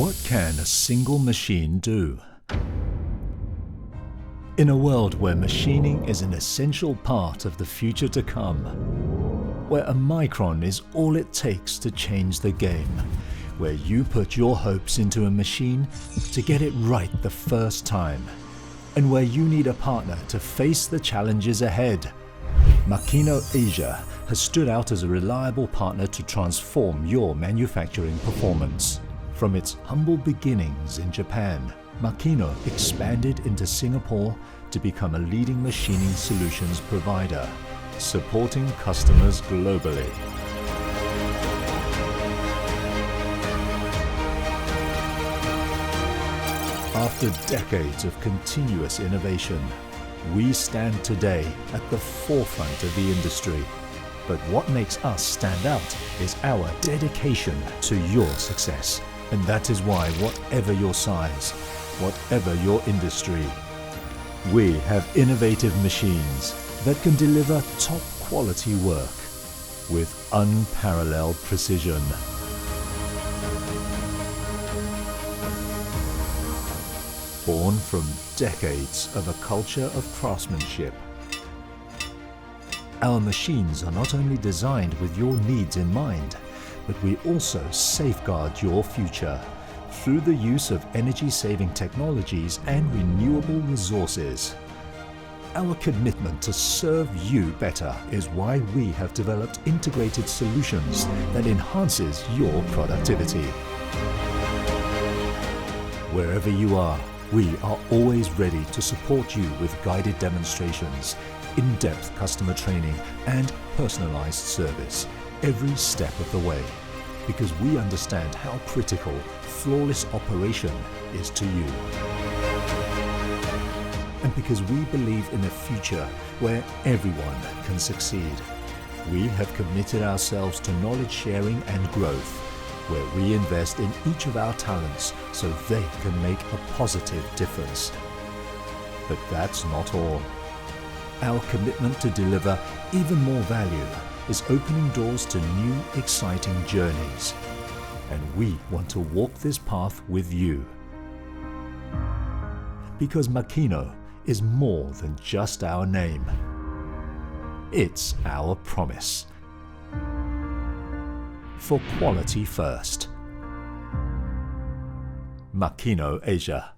What can a single machine do? In a world where machining is an essential part of the future to come, where a micron is all it takes to change the game, where you put your hopes into a machine to get it right the first time, and where you need a partner to face the challenges ahead, Makino Asia has stood out as a reliable partner to transform your manufacturing performance. From its humble beginnings in Japan, Makino expanded into Singapore to become a leading machining solutions provider, supporting customers globally. After decades of continuous innovation, we stand today at the forefront of the industry. But what makes us stand out is our dedication to your success. And that is why, whatever your size, whatever your industry, we have innovative machines that can deliver top quality work with unparalleled precision. Born from decades of a culture of craftsmanship, our machines are not only designed with your needs in mind, but we also safeguard your future through the use of energy-saving technologies and renewable resources. Our commitment to serve you better is why we have developed integrated solutions that enhances your productivity. Wherever you are, we are always ready to support you with guided demonstrations, in-depth customer training, and personalized service every step of the way, because we understand how critical flawless operation is to you. And because we believe in a future where everyone can succeed, we have committed ourselves to knowledge sharing and growth, where we invest in each of our talents so they can make a positive difference. But that's not all. Our commitment to deliver even more value is opening doors to new, exciting journeys. And we want to walk this path with you. Because Makino is more than just our name. It's our promise. For quality first. Makino Asia.